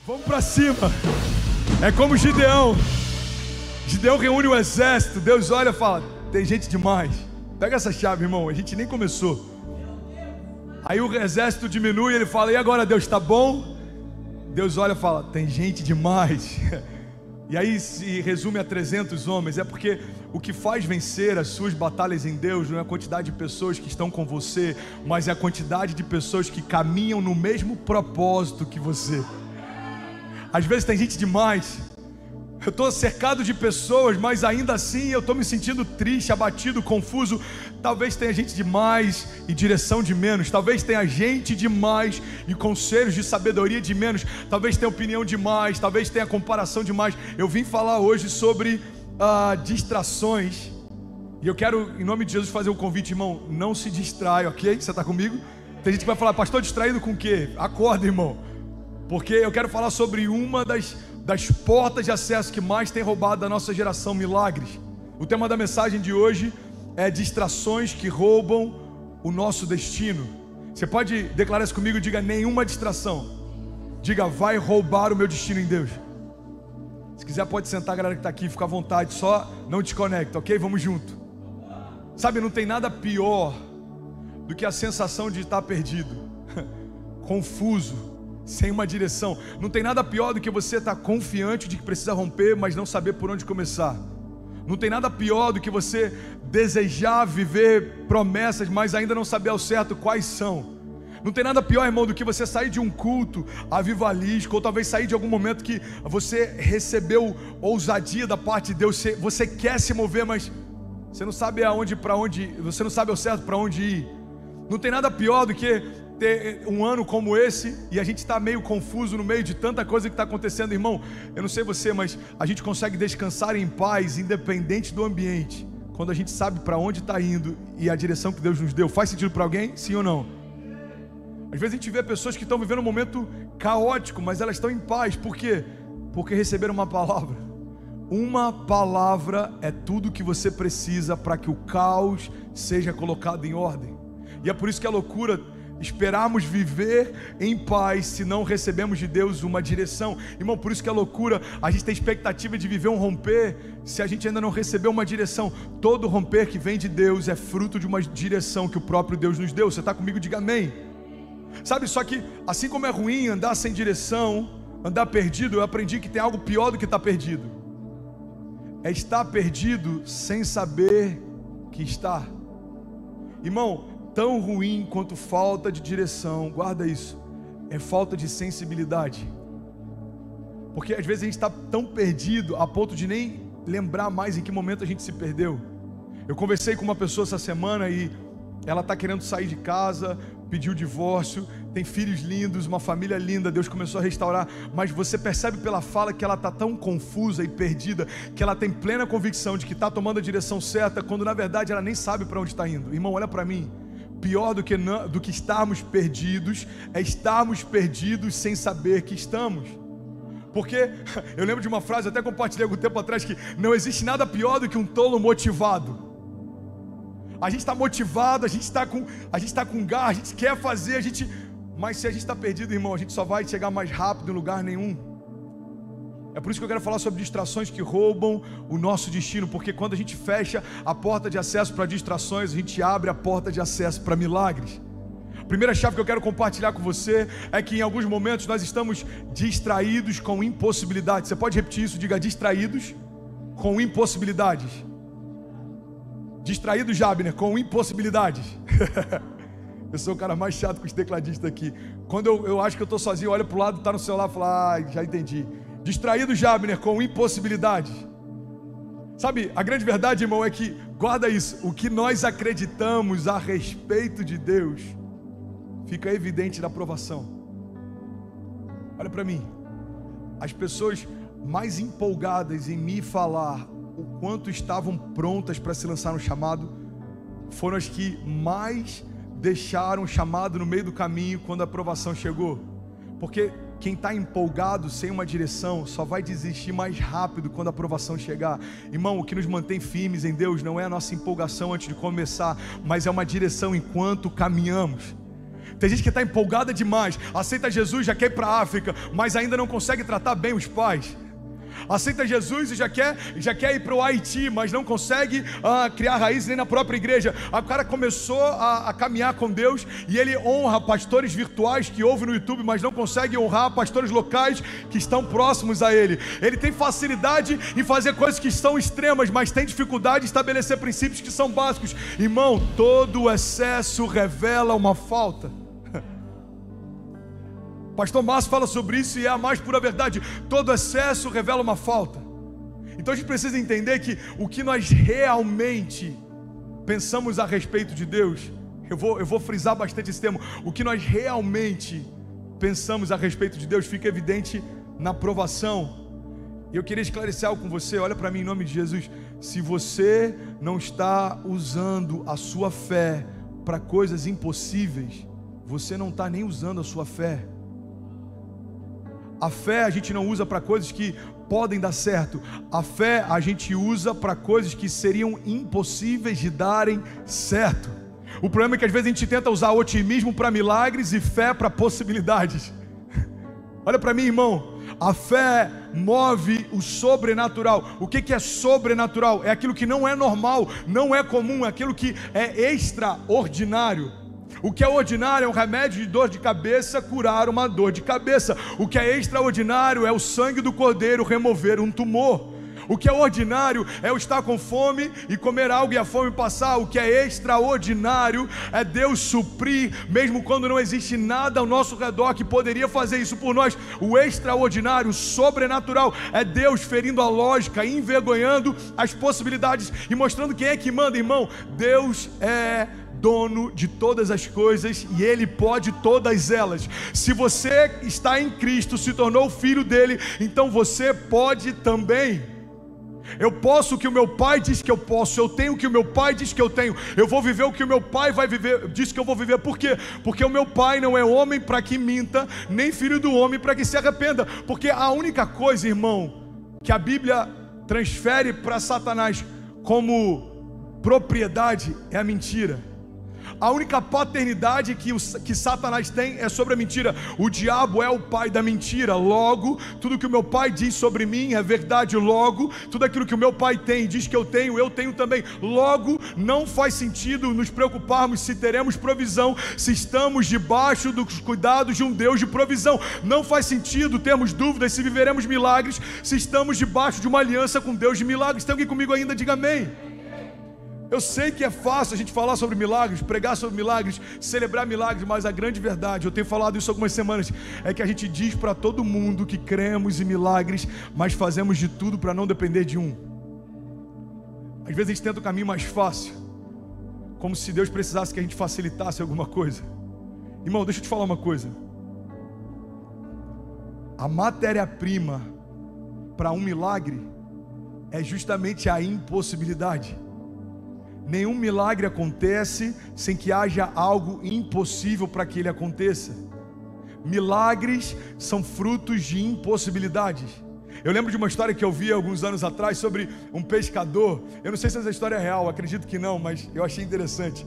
Vamos pra cima. É como Gideão. Gideão reúne o exército. Deus olha e fala: tem gente demais. Pega essa chave, irmão. A gente nem começou. Aí o exército diminui. Ele fala: e agora, Deus, tá bom? Deus olha e fala: tem gente demais. E aí se resume a 300 homens. É porque o que faz vencer as suas batalhas em Deus não é a quantidade de pessoas que estão com você, mas é a quantidade de pessoas que caminham no mesmo propósito que você. Às vezes tem gente demais. Eu estou cercado de pessoas, mas ainda assim eu estou me sentindo triste, abatido, confuso. Talvez tenha gente demais e direção de menos. Talvez tenha gente demais e conselhos de sabedoria de menos. Talvez tenha opinião demais. Talvez tenha comparação demais. Eu vim falar hoje sobre distrações. E eu quero, em nome de Jesus, fazer um convite, irmão. Não se distrai, ok? Você está comigo? Tem gente que vai falar: pastor, distraído com o quê? Acorda, irmão. Porque eu quero falar sobre uma das portas de acesso que mais tem roubado da nossa geração: milagres. O tema da mensagem de hoje é distrações que roubam o nosso destino. Você pode declarar isso comigo? Diga: nenhuma distração. Diga: vai roubar o meu destino em Deus. Se quiser pode sentar, a galera que está aqui, fica à vontade, só não desconecta, ok? Vamos junto. Sabe, não tem nada pior do que a sensação de estar perdido, confuso, sem uma direção. Não tem nada pior do que você estar confiante de que precisa romper, mas não saber por onde começar. Não tem nada pior do que você desejar viver promessas, mas ainda não saber ao certo quais são. Não tem nada pior, irmão, do que você sair de um culto avivalístico, ou talvez sair de algum momento que você recebeu ousadia da parte de Deus. Você quer se mover, mas você não sabe você não sabe ao certo para onde ir. Não tem nada pior do que ter um ano como esse e a gente está meio confuso no meio de tanta coisa que está acontecendo. Irmão, eu não sei você, mas a gente consegue descansar em paz, independente do ambiente, quando a gente sabe para onde está indo e a direção que Deus nos deu. Faz sentido para alguém? Sim ou não? Às vezes a gente vê pessoas que estão vivendo um momento caótico, mas elas estão em paz. Por quê? Porque receberam uma palavra. Uma palavra é tudo que você precisa para que o caos seja colocado em ordem. E é por isso que é loucura esperarmos viver em paz se não recebemos de Deus uma direção. Irmão, por isso que é loucura a gente ter expectativa de viver um romper se a gente ainda não recebeu uma direção. Todo romper que vem de Deus é fruto de uma direção que o próprio Deus nos deu. Você está comigo? Diga amém. Sabe, só que assim como é ruim andar sem direção, andar perdido, eu aprendi que tem algo pior do que estar perdido. É estar perdido sem saber que está. Irmão, tão ruim quanto falta de direção, guarda isso, é falta de sensibilidade. Porque às vezes a gente está tão perdido a ponto de nem lembrar mais em que momento a gente se perdeu. Eu conversei com uma pessoa essa semana e ela está querendo sair de casa, pediu divórcio, tem filhos lindos, uma família linda, Deus começou a restaurar, mas você percebe pela fala que ela está tão confusa e perdida, que ela tem plena convicção de que está tomando a direção certa, quando na verdade ela nem sabe para onde está indo. Irmão, olha para mim. Pior do que estarmos perdidos é estarmos perdidos sem saber que estamos. Porque eu lembro de uma frase, até compartilhei algum tempo atrás, que não existe nada pior do que um tolo motivado. A gente está motivado, a gente está com garra, a gente quer fazer, mas se a gente está perdido, irmão, a gente só vai chegar mais rápido em lugar nenhum. É por isso que eu quero falar sobre distrações que roubam o nosso destino, porque quando a gente fecha a porta de acesso para distrações, a gente abre a porta de acesso para milagres. A primeira chave que eu quero compartilhar com você é que em alguns momentos nós estamos distraídos com impossibilidades. Você pode repetir isso? Diga: distraídos com impossibilidades. Distraído, Jabner, com impossibilidades. Eu sou o cara mais chato com os tecladistas aqui. Quando eu acho que eu estou sozinho, olho para o lado, está no celular e falo: já entendi. Distraído, Jabner, com impossibilidades. Sabe, a grande verdade, irmão, é que, guarda isso, o que nós acreditamos a respeito de Deus fica evidente na provação. Olha para mim. As pessoas mais empolgadas em me falar o quanto estavam prontas para se lançar no chamado foram as que mais deixaram o chamado no meio do caminho quando a provação chegou. Porque quem está empolgado sem uma direção só vai desistir mais rápido quando a provação chegar. Irmão, o que nos mantém firmes em Deus não é a nossa empolgação antes de começar, mas é uma direção enquanto caminhamos. Tem gente que está empolgada demais, aceita Jesus, já quer ir para a África, mas ainda não consegue tratar bem os pais. Aceita Jesus e já quer ir para o Haiti, mas não consegue criar raízes nem na própria igreja. O cara começou a caminhar com Deus e ele honra pastores virtuais que ouve no YouTube, mas não consegue honrar pastores locais que estão próximos a ele. Ele tem facilidade em fazer coisas que são extremas, mas tem dificuldade em estabelecer princípios que são básicos. Irmão, todo excesso revela uma falta. Pastor Márcio fala sobre isso e é a mais pura verdade. Todo excesso revela uma falta. Então a gente precisa entender que o que nós realmente pensamos a respeito de Deus, eu vou frisar bastante esse termo, o que nós realmente pensamos a respeito de Deus fica evidente na provação. E eu queria esclarecer algo com você. Olha para mim em nome de Jesus. Se você não está usando a sua fé para coisas impossíveis, você não está nem usando a sua fé. A fé a gente não usa para coisas que podem dar certo. A fé a gente usa para coisas que seriam impossíveis de darem certo. O problema é que às vezes a gente tenta usar otimismo para milagres e fé para possibilidades. Olha para mim, irmão. A fé move o sobrenatural. O que é sobrenatural? É aquilo que não é normal, não é comum, é aquilo que é extraordinário. O que é ordinário é um remédio de dor de cabeça curar uma dor de cabeça. O que é extraordinário é o sangue do cordeiro remover um tumor. O que é ordinário é eu estar com fome e comer algo e a fome passar. O que é extraordinário é Deus suprir, mesmo quando não existe nada ao nosso redor que poderia fazer isso por nós. O extraordinário, o sobrenatural, é Deus ferindo a lógica, envergonhando as possibilidades e mostrando quem é que manda, irmão. Deus é dono de todas as coisas e Ele pode todas elas. Se você está em Cristo, se tornou filho dele, então você pode também. Eu posso o que o meu pai diz que eu posso, eu tenho o que o meu pai diz que eu tenho, eu vou viver o que o meu pai vai viver, diz que eu vou viver. Por quê? Porque o meu pai não é homem para que minta, nem filho do homem para que se arrependa. Porque a única coisa, irmão, que a Bíblia transfere para Satanás como propriedade é a mentira. A única paternidade que Satanás tem é sobre a mentira. O diabo é o pai da mentira. Logo, tudo que o meu pai diz sobre mim é verdade. Logo, tudo aquilo que o meu pai tem, diz que eu tenho também. Logo, não faz sentido nos preocuparmos se teremos provisão, se estamos debaixo dos cuidados de um Deus de provisão. Não faz sentido termos dúvidas se viveremos milagres, se estamos debaixo de uma aliança com Deus de milagres. Tem alguém comigo ainda? Diga amém. Eu sei que é fácil a gente falar sobre milagres, pregar sobre milagres, celebrar milagres, mas a grande verdade, eu tenho falado isso há algumas semanas, é que a gente diz para todo mundo que cremos em milagres, mas fazemos de tudo para não depender de um. Às vezes a gente tenta o caminho mais fácil, como se Deus precisasse que a gente facilitasse alguma coisa. Irmão, deixa eu te falar uma coisa. A matéria-prima para um milagre é justamente a impossibilidade. Nenhum milagre acontece sem que haja algo impossível para que ele aconteça. Milagres são frutos de impossibilidades. Eu lembro de uma história que eu vi alguns anos atrás sobre um pescador. Eu não sei se essa história é real, acredito que não, mas eu achei interessante.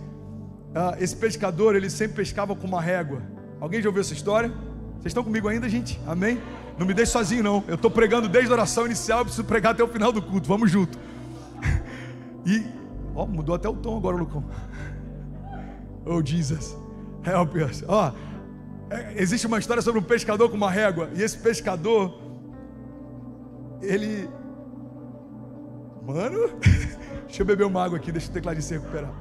Esse pescador, ele sempre pescava com uma régua. Alguém já ouviu essa história? Vocês estão comigo ainda, gente? Amém? Não me deixe sozinho não. Eu estou pregando desde a oração inicial, eu preciso pregar até o final do culto. Vamos junto. Mudou até o tom agora, Lucão. Oh, Jesus, help us. Existe uma história sobre um pescador com uma régua. E esse pescador, ele... Mano, deixa eu beber uma água aqui, deixa o tecladinho se recuperar.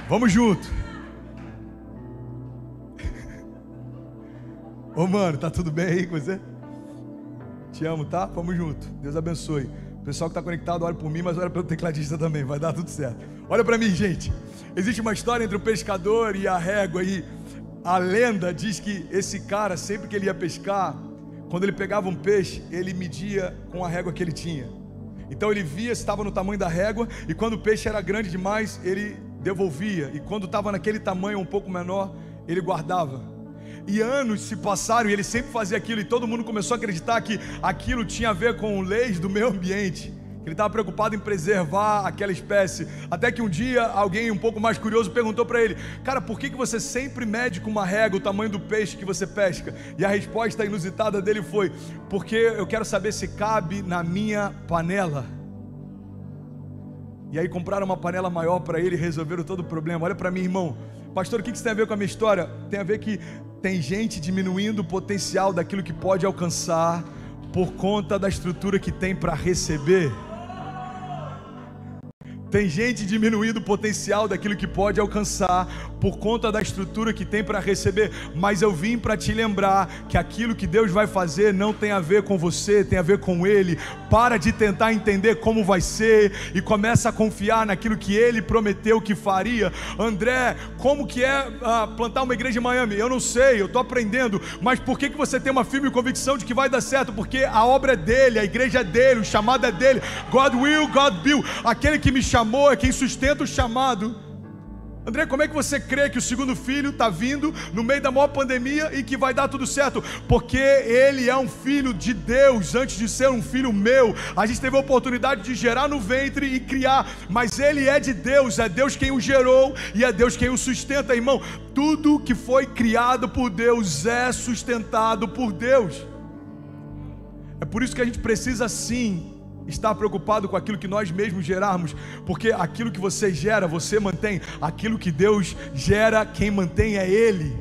Vamos junto. Ô mano, tá tudo bem aí com você? Te amo, tá? Vamos junto. Deus abençoe. O pessoal que está conectado, ora por mim, mas ora pelo tecladista também. Vai dar tudo certo. Olha para mim, gente. Existe uma história entre o pescador e a régua. E a lenda diz que esse cara, sempre que ele ia pescar, quando ele pegava um peixe, ele media com a régua que ele tinha. Então ele via se estava no tamanho da régua. E quando o peixe era grande demais, ele devolvia. E quando estava naquele tamanho um pouco menor, ele guardava. E anos se passaram e ele sempre fazia aquilo, e todo mundo começou a acreditar que aquilo tinha a ver com leis do meio ambiente. Ele estava preocupado em preservar aquela espécie. Até que um dia, alguém um pouco mais curioso perguntou para ele: cara, por que você sempre mede com uma régua o tamanho do peixe que você pesca? E a resposta inusitada dele foi: porque eu quero saber se cabe na minha panela. E aí compraram uma panela maior para ele e resolveram todo o problema. Olha para mim, irmão. Pastor, o que isso tem a ver com a minha história? Tem a ver que tem gente diminuindo o potencial daquilo que pode alcançar por conta da estrutura que tem para receber. Tem gente diminuindo o potencial daquilo que pode alcançar por conta da estrutura que tem para receber. Mas eu vim para te lembrar que aquilo que Deus vai fazer não tem a ver com você, tem a ver com Ele. Para de tentar entender como vai ser e começa a confiar naquilo que Ele prometeu que faria. André, como que é plantar uma igreja em Miami? Eu não sei, eu estou aprendendo. Mas por que você tem uma firme convicção de que vai dar certo? Porque a obra é dele, a igreja é dele, o chamado é dele. God will, God will. Aquele que me chamou é quem sustenta o chamado. André, como é que você crê que o segundo filho está vindo no meio da maior pandemia e que vai dar tudo certo? Porque ele é um filho de Deus antes de ser um filho meu. A gente teve a oportunidade de gerar no ventre e criar, mas ele é de Deus, é Deus quem o gerou e é Deus quem o sustenta, irmão. Tudo que foi criado por Deus é sustentado por Deus. É por isso que a gente precisa sim estar preocupado com aquilo que nós mesmos gerarmos, porque aquilo que você gera, você mantém. Aquilo que Deus gera, quem mantém é Ele.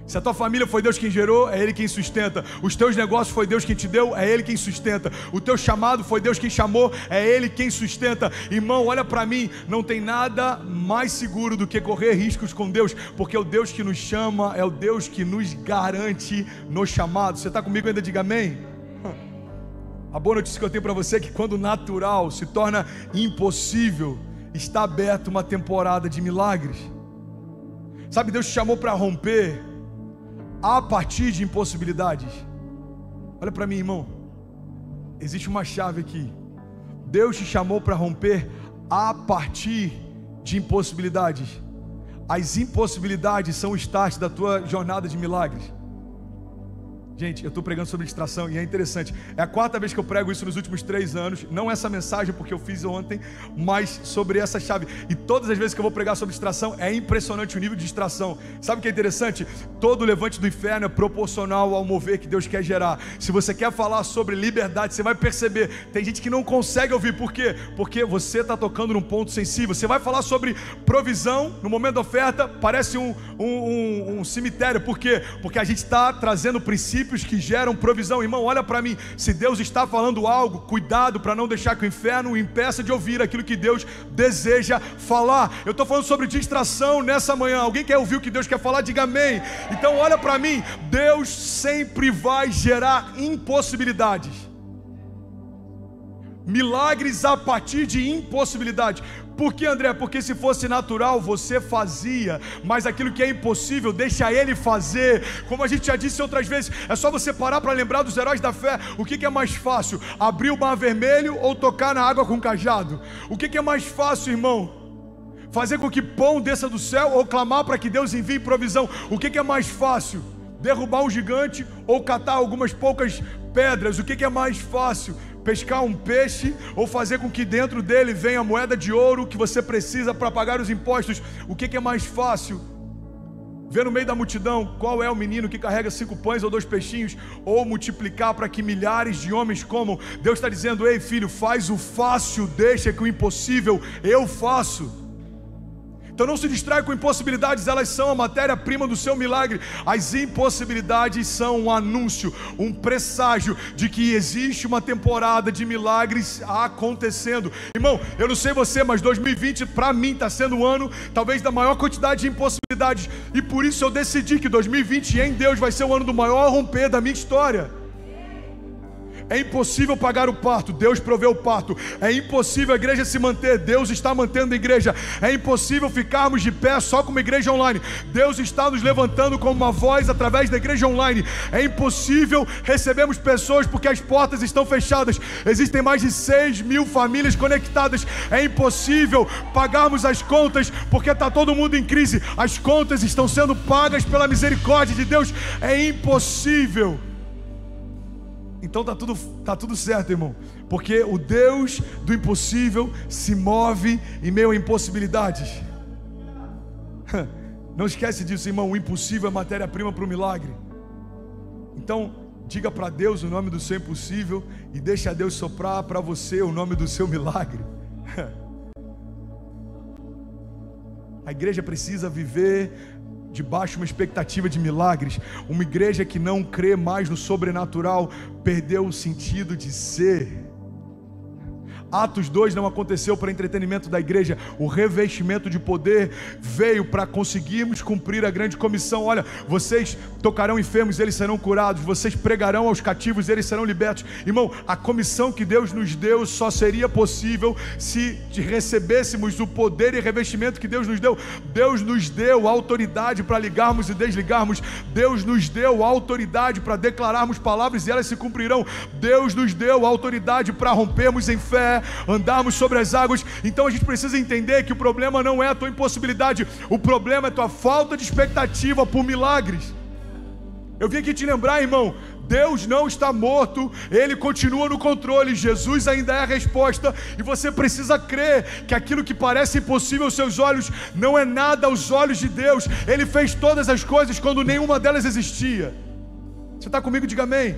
Se a tua família foi Deus quem gerou, é Ele quem sustenta. Os teus negócios foi Deus quem te deu, é Ele quem sustenta. O teu chamado foi Deus quem chamou, é Ele quem sustenta. Irmão, olha para mim, não tem nada mais seguro do que correr riscos com Deus, porque o Deus que nos chama é o Deus que nos garante no chamado. Você está comigo ainda? Diga amém. A boa notícia que eu tenho para você é que quando o natural se torna impossível, está aberta uma temporada de milagres. Sabe, Deus te chamou para romper a partir de impossibilidades. Olha para mim, irmão. Existe uma chave aqui. Deus te chamou para romper a partir de impossibilidades. As impossibilidades são o start da tua jornada de milagres. Gente, eu estou pregando sobre distração e é interessante. É a quarta vez que eu prego isso nos últimos 3 anos. Não essa mensagem porque eu fiz ontem, mas sobre essa chave. E todas as vezes que eu vou pregar sobre distração, é impressionante o nível de distração. Sabe o que é interessante? Todo levante do inferno é proporcional ao mover que Deus quer gerar. Se você quer falar sobre liberdade, você vai perceber. Tem gente que não consegue ouvir. Por quê? Porque você está tocando num ponto sensível. Você vai falar sobre provisão, no momento da oferta, parece um cemitério. Por quê? Porque a gente está trazendo princípios que geram provisão. Irmão, olha para mim, se Deus está falando algo, cuidado para não deixar que o inferno o impeça de ouvir aquilo que Deus deseja falar. Eu estou falando sobre distração nessa manhã. Alguém quer ouvir o que Deus quer falar? Diga amém. Então olha para mim, Deus sempre vai gerar impossibilidades, milagres a partir de impossibilidade. Por que, André? Porque se fosse natural, você fazia, mas aquilo que é impossível, deixa Ele fazer. Como a gente já disse outras vezes, é só você parar para lembrar dos heróis da fé. O que é mais fácil? Abrir o mar vermelho ou tocar na água com cajado? O que é mais fácil, irmão? Fazer com que pão desça do céu ou clamar para que Deus envie provisão? O que é mais fácil? Derrubar um gigante ou catar algumas poucas pedras? O que é mais fácil? Pescar um peixe ou fazer com que dentro dele venha a moeda de ouro que você precisa para pagar os impostos? O que é mais fácil? Ver no meio da multidão qual é o menino que carrega 5 pães ou 2 peixinhos, ou multiplicar para que milhares de homens comam? Deus está dizendo: ei filho, faz o fácil, deixa que o impossível eu faço. Então não se distrai com impossibilidades, elas são a matéria-prima do seu milagre. As impossibilidades são um anúncio, um presságio de que existe uma temporada de milagres acontecendo. Irmão, eu não sei você, mas 2020 para mim está sendo um ano talvez da maior quantidade de impossibilidades. E por isso eu decidi que 2020 em Deus vai ser o ano do maior romper da minha história. É impossível pagar o parto, Deus proveu o parto. É impossível a igreja se manter, Deus está mantendo a igreja. É impossível ficarmos de pé só com uma igreja online, Deus está nos levantando como uma voz através da igreja online. É impossível recebermos pessoas porque as portas estão fechadas. Existem mais de 6.000 famílias conectadas. É impossível pagarmos as contas porque está todo mundo em crise. As contas estão sendo pagas pela misericórdia de Deus. É impossível. Então tá tudo certo, irmão. Porque o Deus do impossível se move em meio a impossibilidades. Não esquece disso, irmão. O impossível é matéria-prima para o milagre. Então, diga para Deus o nome do seu impossível e deixa Deus soprar para você o nome do seu milagre. A igreja precisa viver debaixo de uma expectativa de milagres. Uma igreja que não crê mais no sobrenatural perdeu o sentido de ser. Atos 2 não aconteceu para entretenimento da igreja. O revestimento de poder veio para conseguirmos cumprir a grande comissão. Olha, vocês tocarão enfermos, eles serão curados. Vocês pregarão aos cativos, eles serão libertos. Irmão, a comissão que Deus nos deu só seria possível se recebêssemos o poder e revestimento que Deus nos deu. Deus nos deu autoridade para ligarmos e desligarmos. Deus nos deu autoridade para declararmos palavras e elas se cumprirão. Deus nos deu autoridade para rompermos em fé, andarmos sobre as águas. Então a gente precisa entender que o problema não é a tua impossibilidade, o problema é a tua falta de expectativa por milagres. Eu vim aqui te lembrar, irmão, Deus não está morto, Ele continua no controle, Jesus ainda é a resposta, e você precisa crer que aquilo que parece impossível aos seus olhos, não é nada aos olhos de Deus. Ele fez todas as coisas quando nenhuma delas existia. Você está comigo? Diga amém.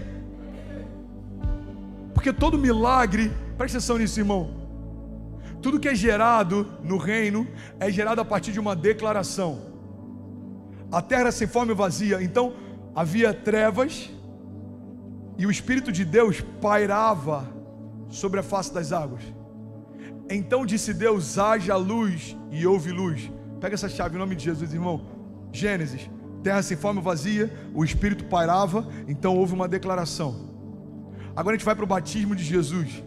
Porque todo milagre, presta atenção nisso, irmão, tudo que é gerado no reino é gerado a partir de uma declaração. A terra era sem forma e vazia, então havia trevas e o Espírito de Deus pairava sobre a face das águas. Então disse Deus: haja luz, e houve luz. Pega essa chave em nome de Jesus, irmão. Gênesis, terra sem forma e vazia, o Espírito pairava, então houve uma declaração. Agora a gente vai para o batismo de Jesus.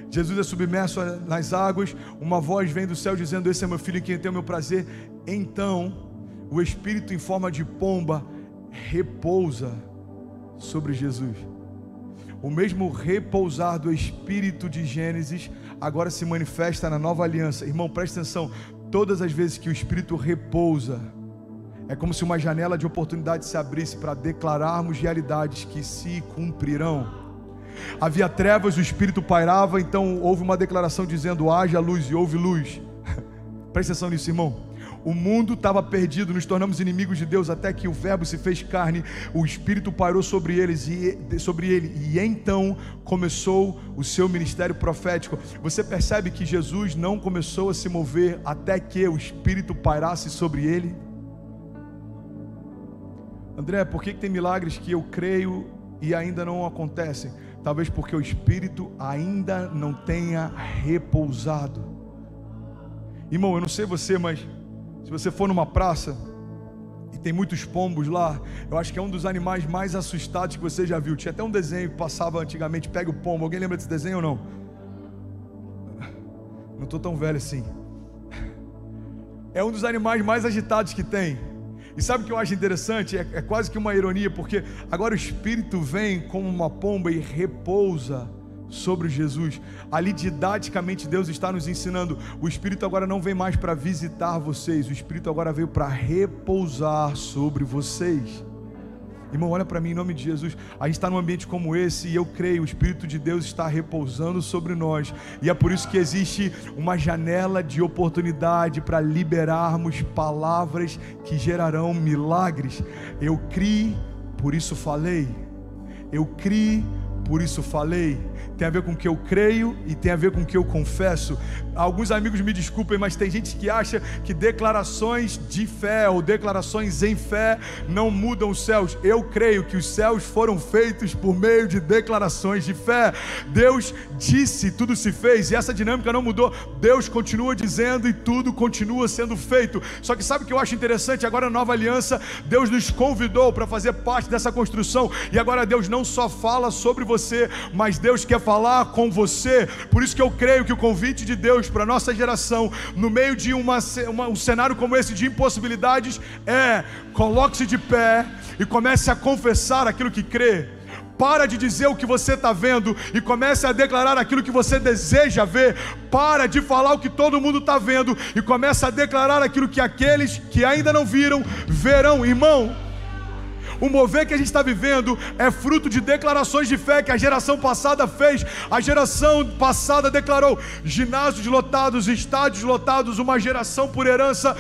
Jesus é submerso nas águas, uma voz vem do céu dizendo: esse é meu filho em quem eu tenho meu prazer. Então o Espírito em forma de pomba repousa sobre Jesus. O mesmo repousar do Espírito de Gênesis agora se manifesta na nova aliança. Irmão, presta atenção, todas as vezes que o Espírito repousa, é como se uma janela de oportunidade se abrisse para declararmos realidades que se cumprirão. Havia trevas, o Espírito pairava, então houve uma declaração dizendo: haja luz, e houve luz. Presta atenção nisso, irmão. O mundo estava perdido, nos tornamos inimigos de Deus, até que o Verbo se fez carne, o Espírito pairou sobre ele, e então começou o seu ministério profético. Você percebe que Jesus não começou a se mover até que o Espírito pairasse sobre ele? André, por que tem milagres que eu creio e ainda não acontecem? Talvez porque o Espírito ainda não tenha repousado. Irmão, eu não sei você, mas se você for numa praça e tem muitos pombos lá, eu acho que é um dos animais mais assustados que você já viu. Tinha até um desenho que passava antigamente, Pega o Pombo. Alguém lembra desse desenho ou não? Não estou tão velho assim. É um dos animais mais agitados que tem. E sabe o que eu acho interessante? É quase que uma ironia, porque agora o Espírito vem como uma pomba e repousa sobre Jesus. Ali didaticamente Deus está nos ensinando: o Espírito agora não vem mais para visitar vocês, o Espírito agora veio para repousar sobre vocês. Irmão, olha para mim em nome de Jesus. A gente está num ambiente como esse e eu creio, o Espírito de Deus está repousando sobre nós. E é por isso que existe uma janela de oportunidade para liberarmos palavras que gerarão milagres. Eu criei, por isso falei. Eu criei, por isso falei. Tem a ver com o que eu creio e tem a ver com o que eu confesso. Alguns amigos me desculpem, mas tem gente que acha que declarações de fé ou declarações em fé não mudam os céus. Eu creio que os céus foram feitos por meio de declarações de fé. Deus disse, tudo se fez, e essa dinâmica não mudou. Deus continua dizendo e tudo continua sendo feito. Só que sabe o que eu acho interessante? Agora na nova aliança, Deus nos convidou para fazer parte dessa construção. E agora Deus não só fala sobre você, mas Deus quer falar com você. Por isso que eu creio que o convite de Deus para a nossa geração, no meio de um cenário como esse de impossibilidades, coloque-se de pé e comece a confessar aquilo que crê. Para de dizer o que você está vendo e comece a declarar aquilo que você deseja ver. Para de falar o que todo mundo está vendo e comece a declarar aquilo que aqueles que ainda não viram, verão. Irmão, O mover que a gente está vivendo é fruto de declarações de fé que a geração passada fez. A geração passada declarou ginásios lotados, estádios lotados, uma geração por herança,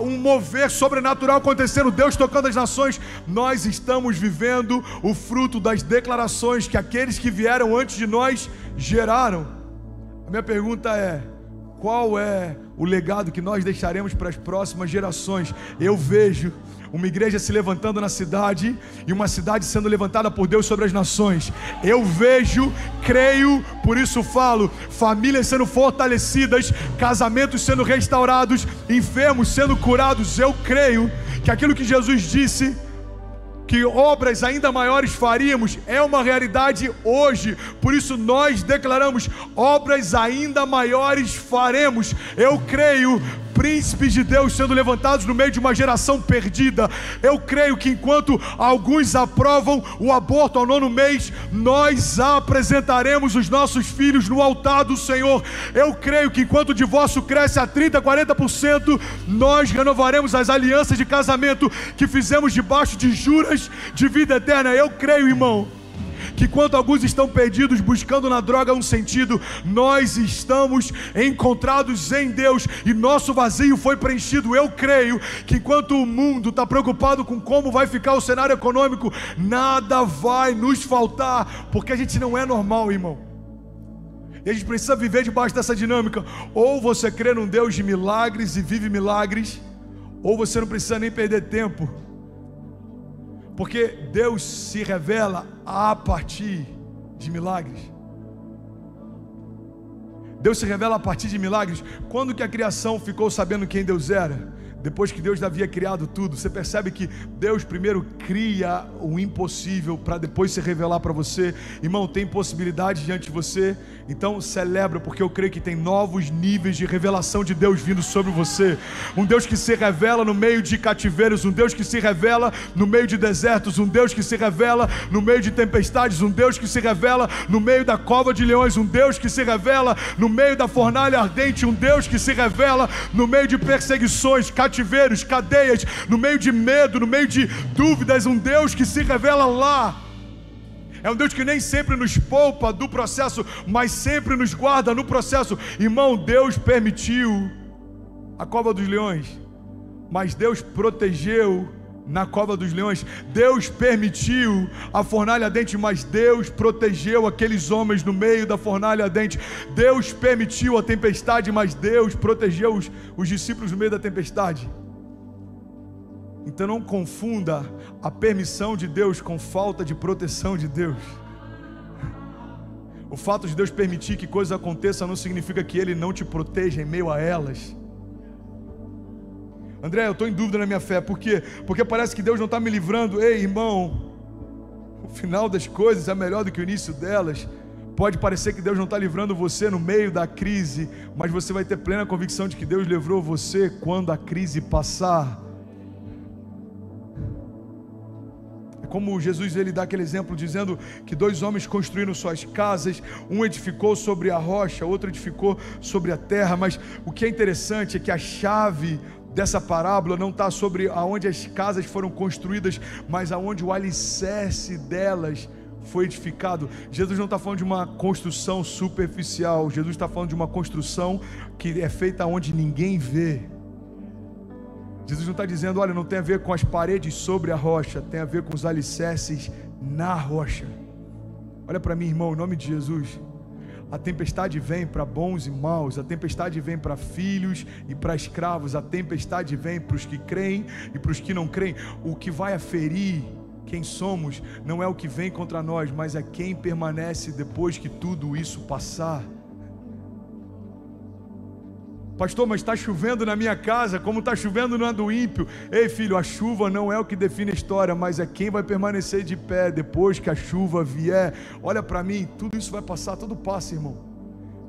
um mover sobrenatural acontecendo, Deus tocando as nações. Nós estamos vivendo o fruto das declarações que aqueles que vieram antes de nós geraram. A minha pergunta é: qual é o legado que nós deixaremos para as próximas gerações? Eu vejo uma igreja se levantando na cidade e uma cidade sendo levantada por Deus sobre as nações. Eu vejo, creio, por isso falo, famílias sendo fortalecidas, casamentos sendo restaurados, enfermos sendo curados. Eu creio que aquilo que Jesus disse, que obras ainda maiores faríamos, é uma realidade hoje. Por isso nós declaramos: obras ainda maiores faremos. Eu creio príncipes de Deus sendo levantados no meio de uma geração perdida. Eu creio que enquanto alguns aprovam o aborto ao 9º mês, nós apresentaremos os nossos filhos no altar do Senhor. Eu creio que enquanto o divórcio cresce a 30%, 40%, nós renovaremos as alianças de casamento que fizemos debaixo de juras de vida eterna. Eu creio, irmão, que enquanto alguns estão perdidos buscando na droga um sentido, nós estamos encontrados em Deus e nosso vazio foi preenchido. Eu creio que enquanto o mundo está preocupado com como vai ficar o cenário econômico, nada vai nos faltar, porque a gente não é normal, irmão. E a gente precisa viver debaixo dessa dinâmica. Ou você crê num Deus de milagres e vive milagres, ou você não precisa nem perder tempo, porque Deus se revela a partir de milagres. Deus se revela a partir de milagres. Quando que a criação ficou sabendo quem Deus era? Depois que Deus havia criado tudo. Você percebe que Deus primeiro cria o impossível para depois se revelar para você. Irmão, tem possibilidade diante de você, então celebra, porque eu creio que tem novos níveis de revelação de Deus vindo sobre você. Um Deus que se revela no meio de cativeiros, um Deus que se revela no meio de desertos, um Deus que se revela no meio de tempestades, um Deus que se revela no meio da cova de leões, um Deus que se revela no meio da fornalha ardente, um Deus que se revela no meio de perseguições, cativeiros, cadeias, no meio de medo, no meio de dúvidas. Um Deus que se revela lá. É um Deus que nem sempre nos poupa do processo, mas sempre nos guarda no processo. Irmão, Deus permitiu a cova dos leões, mas Deus protegeu na cova dos leões. Deus permitiu a fornalha ardente, mas Deus protegeu aqueles homens no meio da fornalha ardente. Deus permitiu a tempestade, mas Deus protegeu os discípulos no meio da tempestade. Então não confunda a permissão de Deus com falta de proteção de Deus. O fato de Deus permitir que coisas aconteçam não significa que Ele não te proteja em meio a elas. André, eu estou em dúvida na minha fé. Por quê? Porque parece que Deus não está me livrando. Ei, irmão, o final das coisas é melhor do que o início delas. Pode parecer que Deus não está livrando você no meio da crise, mas você vai ter plena convicção de que Deus livrou você quando a crise passar. É como Jesus, ele dá aquele exemplo dizendo que 2 homens construíram suas casas, um edificou sobre a rocha, outro edificou sobre a terra. Mas o que é interessante é que a chave dessa parábola não está sobre aonde as casas foram construídas, mas aonde o alicerce delas foi edificado. Jesus não está falando de uma construção superficial, Jesus está falando de uma construção que é feita onde ninguém vê. Jesus não está dizendo, olha, não tem a ver com as paredes sobre a rocha, tem a ver com os alicerces na rocha. Olha para mim, irmão, em nome de Jesus. A tempestade vem para bons e maus, a tempestade vem para filhos e para escravos, a tempestade vem para os que creem e para os que não creem. O que vai aferir quem somos não é o que vem contra nós, mas é quem permanece depois que tudo isso passar. Pastor, mas está chovendo na minha casa, como está chovendo na do ímpio. Ei, filho, a chuva não é o que define a história, mas é quem vai permanecer de pé depois que a chuva vier. Olha para mim, tudo isso vai passar, tudo passa, irmão.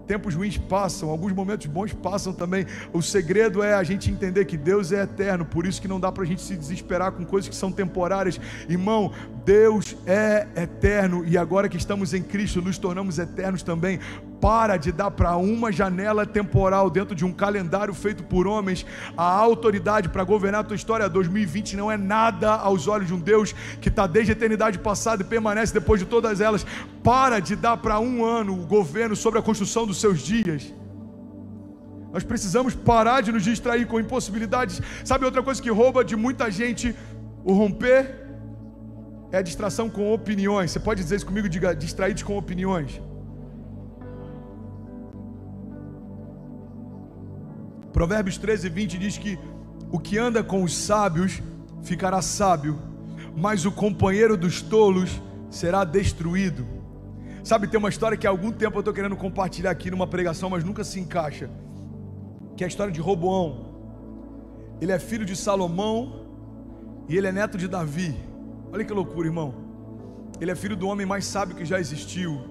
Tempos ruins passam, alguns momentos bons passam também. O segredo é a gente entender que Deus é eterno, por isso que não dá para a gente se desesperar com coisas que são temporárias. Irmão, Deus é eterno, e agora que estamos em Cristo, nos tornamos eternos também. para de dar para uma janela temporal dentro de um calendário feito por homens a autoridade para governar a tua história. 2020 não é nada aos olhos de um Deus que está desde a eternidade passada e permanece depois de todas elas. Para de dar para um ano o governo sobre a construção dos seus dias. Nós precisamos parar de nos distrair com impossibilidades. Sabe outra coisa que rouba de muita gente o romper? É a distração com opiniões. Você pode dizer isso comigo? Diga: distraídos com opiniões. Provérbios 13:20 diz que o que anda com os sábios ficará sábio, mas o companheiro dos tolos será destruído. Sabe, tem uma história que há algum tempo eu estou querendo compartilhar aqui numa pregação, mas nunca se encaixa, que é a história de Roboão. Ele é filho de Salomão e ele é neto de Davi. Olha que loucura, irmão. Ele é filho do homem mais sábio que já existiu,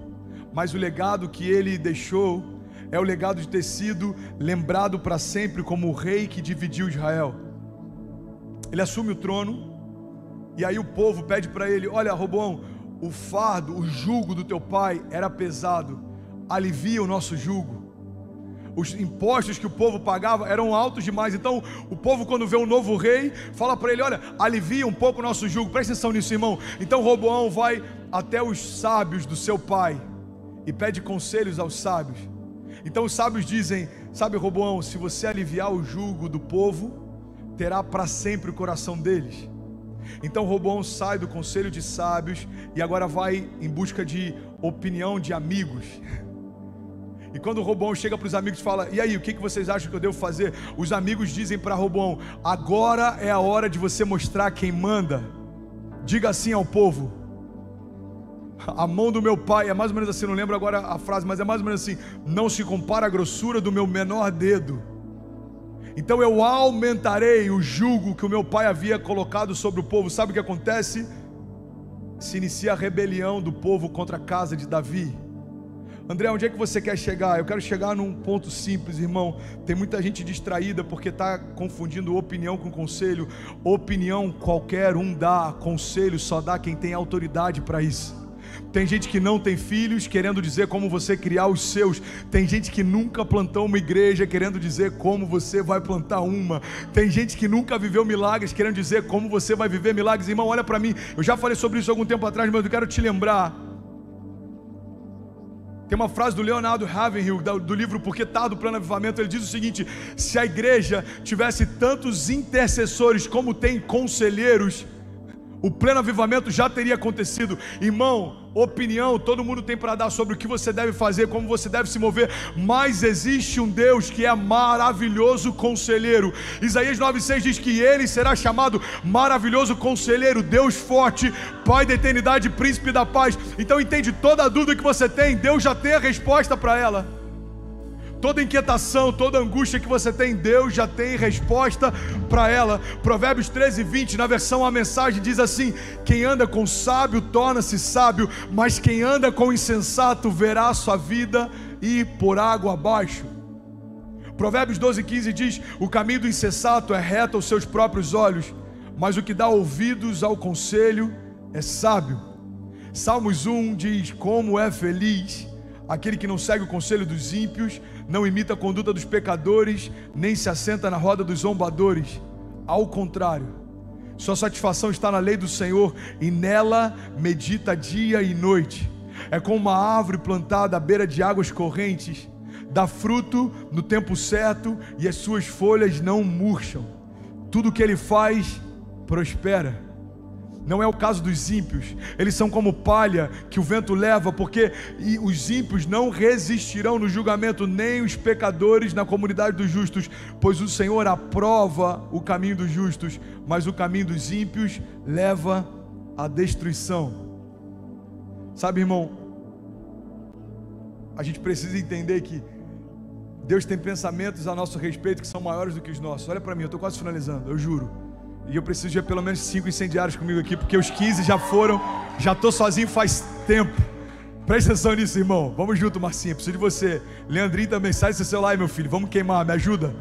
mas o legado que ele deixou é o legado de ter sido lembrado para sempre como o rei que dividiu Israel. Ele assume o trono, e aí o povo pede para ele: olha, Roboão, o fardo, o jugo do teu pai era pesado, alivia o nosso jugo. Os impostos que o povo pagava eram altos demais. Então o povo, quando vê um novo rei, fala para ele: olha, alivia um pouco o nosso jugo. Presta atenção nisso, irmão. Então Roboão vai até os sábios do seu pai e pede conselhos aos sábios. Então os sábios dizem: sabe, Roboão, se você aliviar o jugo do povo, terá para sempre o coração deles. Então Roboão sai do conselho de sábios e agora vai em busca de opinião de amigos. E quando Roboão chega para os amigos e fala: e aí, o que vocês acham que eu devo fazer? Os amigos dizem para Roboão: agora é a hora de você mostrar quem manda. Diga assim ao povo: a mão do meu pai, é mais ou menos assim, não lembro agora a frase, mas é mais ou menos assim: não se compara a grossura do meu menor dedo. Então eu aumentarei o jugo que o meu pai havia colocado sobre o povo. Sabe o que acontece? Se inicia a rebelião do povo contra a casa de Davi. André, onde é que você quer chegar? Eu quero chegar num ponto simples, irmão. Tem muita gente distraída porque está confundindo opinião com conselho. Opinião qualquer um dá, conselho só dá quem tem autoridade para isso. Tem gente que não tem filhos querendo dizer como você criar os seus. Tem gente que nunca plantou uma igreja querendo dizer como você vai plantar uma. Tem gente que nunca viveu milagres querendo dizer como você vai viver milagres. Irmão, olha para mim, eu já falei sobre isso algum tempo atrás, mas eu quero te lembrar. Tem uma frase do Leonardo Ravenhill, do livro Porque Tá, do Plano Avivamento. Ele diz o seguinte: se a igreja tivesse tantos intercessores como tem conselheiros, o pleno avivamento já teria acontecido. Irmão, opinião todo mundo tem para dar sobre o que você deve fazer, como você deve se mover, mas existe um Deus que é maravilhoso conselheiro. Isaías 9:6 diz que ele será chamado maravilhoso conselheiro, Deus forte, Pai da eternidade, príncipe da paz. Então entende, toda a dúvida que você tem, Deus já tem a resposta para ela. Toda inquietação, toda angústia que você tem, Deus já tem resposta para ela. Provérbios 13:20, na versão A Mensagem, diz assim: quem anda com sábio torna-se sábio, mas quem anda com insensato verá a sua vida ir por água abaixo. Provérbios 12:15 diz: o caminho do insensato é reto aos seus próprios olhos, mas o que dá ouvidos ao conselho é sábio. Salmos 1 diz: como é feliz aquele que não segue o conselho dos ímpios, não imita a conduta dos pecadores, nem se assenta na roda dos zombadores. Ao contrário, sua satisfação está na lei do Senhor, e nela medita dia e noite. É como uma árvore plantada à beira de águas correntes, dá fruto no tempo certo, e as suas folhas não murcham. Tudo que ele faz prospera. Não é o caso dos ímpios. Eles são como palha que o vento leva, porque os ímpios não resistirão no julgamento, nem os pecadores na comunidade dos justos, pois o Senhor aprova o caminho dos justos, mas o caminho dos ímpios leva à destruição. Sabe, irmão, a gente precisa entender que Deus tem pensamentos a nosso respeito que são maiores do que os nossos. Olha para mim, eu estou quase finalizando, eu juro. E eu preciso de pelo menos 5 incendiários comigo aqui, porque os 15 já foram, já estou sozinho faz tempo. Presta atenção nisso, irmão. Vamos junto, Marcinha, preciso de você. Leandrinho também, sai do seu celular aí, meu filho, vamos queimar, me ajuda.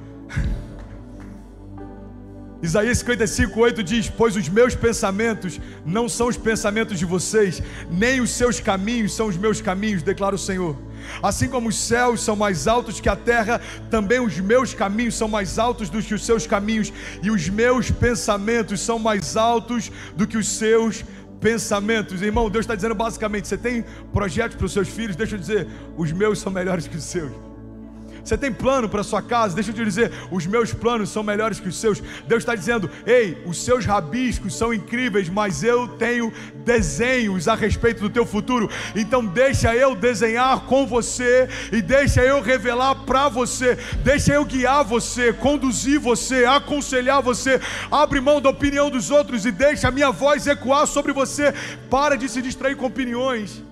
Isaías 55:8 diz: pois os meus pensamentos não são os pensamentos de vocês, nem os seus caminhos são os meus caminhos, declara o Senhor. Assim como os céus são mais altos que a terra, também os meus caminhos são mais altos do que os seus caminhos, e os meus pensamentos são mais altos do que os seus pensamentos. Irmão, Deus está dizendo basicamente: você tem projetos para os seus filhos? Deixa eu dizer, os meus são melhores que os seus. Você tem plano para sua casa? Deixa eu te dizer, os meus planos são melhores que os seus. Deus está dizendo: ei, os seus rabiscos são incríveis, mas eu tenho desenhos a respeito do teu futuro. Então deixa eu desenhar com você, e deixa eu revelar para você, deixa eu guiar você, conduzir você, aconselhar você. Abre mão da opinião dos outros e deixa a minha voz ecoar sobre você. Para de se distrair com opiniões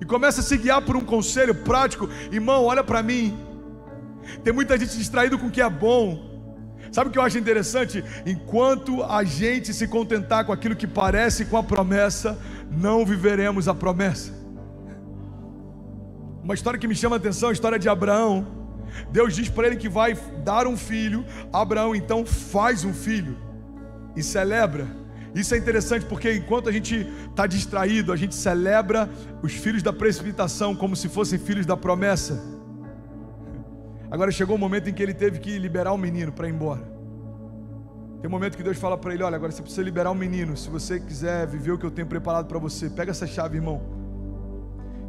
e começa a se guiar por um conselho prático. Irmão, olha para mim. Tem muita gente distraída com o que é bom. Sabe o que eu acho interessante? Enquanto a gente se contentar com aquilo que parece com a promessa, não viveremos a promessa. Uma história que me chama a atenção é a história de Abraão. Deus diz para ele que vai dar um filho. Abraão então faz um filho e celebra. Isso é interessante porque enquanto a gente está distraído, a gente celebra os filhos da precipitação como se fossem filhos da promessa. Agora chegou o momento em que ele teve que liberar o menino para ir embora. Tem um momento que Deus fala para ele: olha, agora você precisa liberar o menino. Se você quiser viver o que eu tenho preparado para você, pega essa chave, irmão.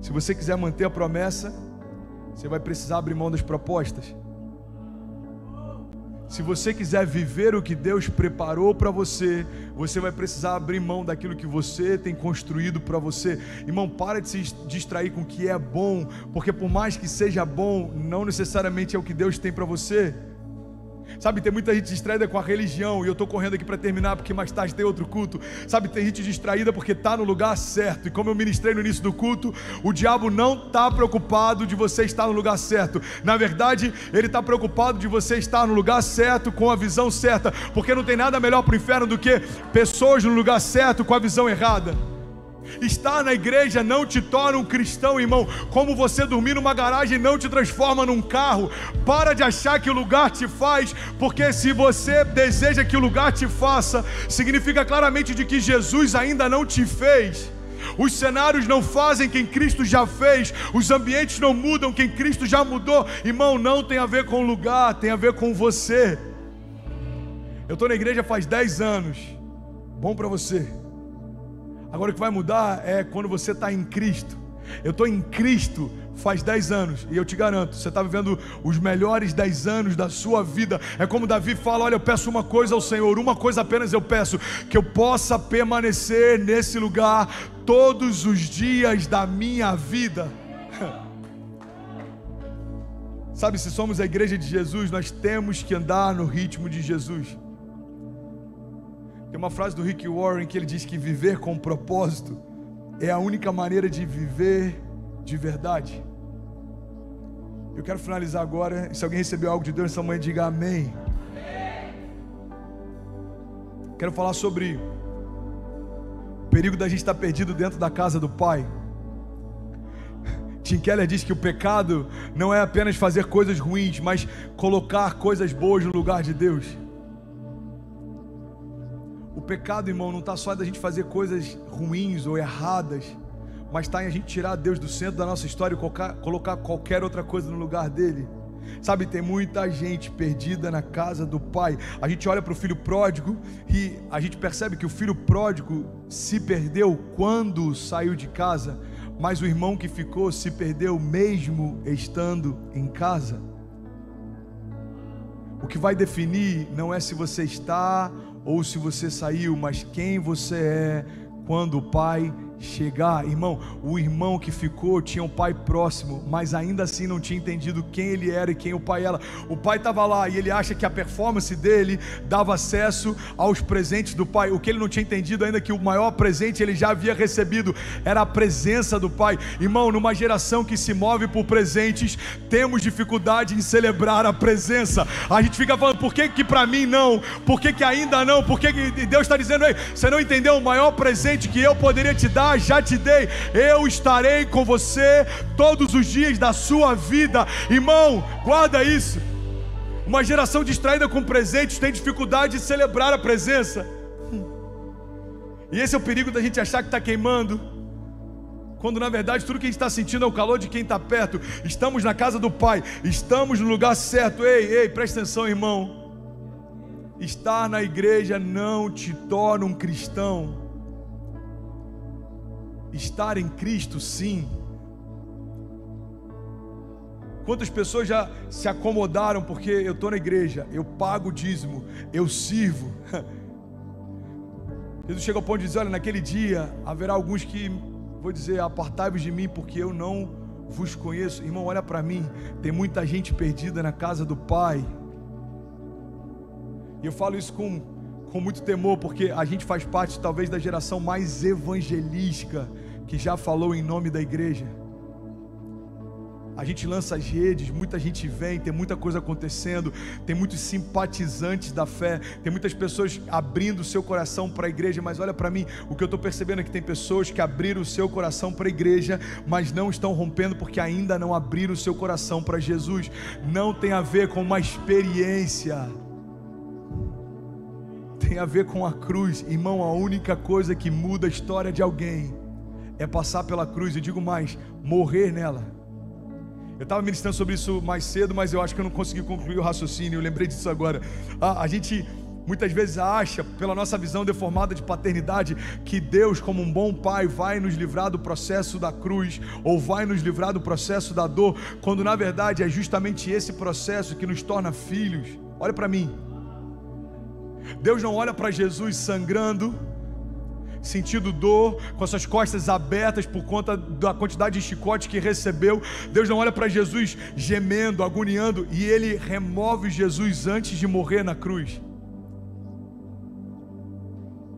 Se você quiser manter a promessa, você vai precisar abrir mão das propostas. Se você quiser viver o que Deus preparou para você, você vai precisar abrir mão daquilo que você tem construído para você. Irmão, para de se distrair com o que é bom, porque por mais que seja bom, não necessariamente é o que Deus tem para você. Sabe, tem muita gente distraída com a religião, e eu estou correndo aqui para terminar porque mais tarde tem outro culto. Sabe, tem gente distraída porque está no lugar certo, e como eu ministrei no início do culto, o diabo não está preocupado de você estar no lugar certo. Na verdade, ele está preocupado de você estar no lugar certo, com a visão certa, porque não tem nada melhor para o inferno do que pessoas no lugar certo com a visão errada. Estar na igreja não te torna um cristão, irmão. Como você dormir numa garagem não te transforma num carro. Para de achar que o lugar te faz, porque se você deseja que o lugar te faça, significa claramente de que Jesus ainda não te fez. Os cenários não fazem quem Cristo já fez, os ambientes não mudam quem Cristo já mudou. Irmão, não tem a ver com o lugar, tem a ver com você. Eu estou na igreja faz 10 anos. Bom para você. Agora o que vai mudar é quando você está em Cristo. Eu estou em Cristo faz 10 anos, e eu te garanto, você está vivendo os melhores 10 anos da sua vida. É como Davi fala: olha, eu peço uma coisa ao Senhor, uma coisa apenas eu peço, que eu possa permanecer nesse lugar todos os dias da minha vida. Sabe, se somos a igreja de Jesus, nós temos que andar no ritmo de Jesus. Tem uma frase do Rick Warren que ele diz que viver com propósito é a única maneira de viver de verdade. Eu quero finalizar agora, e se alguém recebeu algo de Deus nessa manhã, diga amém. Quero falar sobre o perigo da gente estar perdido dentro da casa do Pai. Tim Keller diz que o pecado não é apenas fazer coisas ruins, mas colocar coisas boas no lugar de Deus. O pecado, irmão, não está só da gente fazer coisas ruins ou erradas, mas está em a gente tirar Deus do centro da nossa história e colocar qualquer outra coisa no lugar dele. Sabe, tem muita gente perdida na casa do Pai. A gente olha para o filho pródigo e a gente percebe que o filho pródigo se perdeu quando saiu de casa, mas o irmão que ficou se perdeu mesmo estando em casa. O que vai definir não é se você está ou se você saiu, mas quem você é quando o Pai chegar. Irmão, o irmão que ficou tinha um pai próximo, mas ainda assim não tinha entendido quem ele era e quem o pai era. O pai estava lá e ele acha que a performance dele dava acesso aos presentes do pai. O que ele não tinha entendido ainda é que o maior presente ele já havia recebido, era a presença do Pai. Irmão, numa geração que se move por presentes, temos dificuldade em celebrar a presença. A gente fica falando, por que para mim não? Por que ainda não? Por que Deus está dizendo, ei, você não entendeu? O maior presente que eu poderia te dar, já te dei. Eu estarei com você todos os dias da sua vida. Irmão, guarda isso. Uma geração distraída com presentes tem dificuldade de celebrar a presença. E esse é o perigo da gente achar que está queimando, quando na verdade tudo que a gente está sentindo é o calor de quem está perto. Estamos na casa do Pai, estamos no lugar certo. Ei, presta atenção, irmão. Estar na igreja não te torna um cristão. Estar em Cristo, sim. Quantas pessoas já se acomodaram porque eu estou na igreja, eu pago o dízimo, eu sirvo. Jesus chega ao ponto de dizer: olha, naquele dia haverá alguns que, vou dizer, apartai-vos de mim porque eu não vos conheço. Irmão, olha para mim, tem muita gente perdida na casa do Pai. E eu falo isso com muito temor, porque a gente faz parte talvez da geração mais evangelística que já falou em nome da igreja. A gente lança as redes, muita gente vem, tem muita coisa acontecendo, tem muitos simpatizantes da fé, tem muitas pessoas abrindo o seu coração para a igreja. Mas olha para mim, o que eu estou percebendo é que tem pessoas que abriram o seu coração para a igreja, mas não estão rompendo porque ainda não abriram o seu coração para Jesus. Não tem a ver com uma experiência, tem a ver com a cruz. Irmão, a única coisa que muda a história de alguém é passar pela cruz. Eu digo mais, morrer nela. Eu estava ministrando sobre isso mais cedo, mas eu acho que eu não consegui concluir o raciocínio. Eu lembrei disso agora. A gente muitas vezes acha, pela nossa visão deformada de paternidade, que Deus, como um bom pai, vai nos livrar do processo da cruz, ou vai nos livrar do processo da dor, quando na verdade é justamente esse processo que nos torna filhos. Olha para mim. Deus não olha para Jesus sangrando, sentindo dor, com as suas costas abertas por conta da quantidade de chicote que recebeu. Deus não olha para Jesus gemendo, agoniando, e Ele remove Jesus antes de morrer na cruz.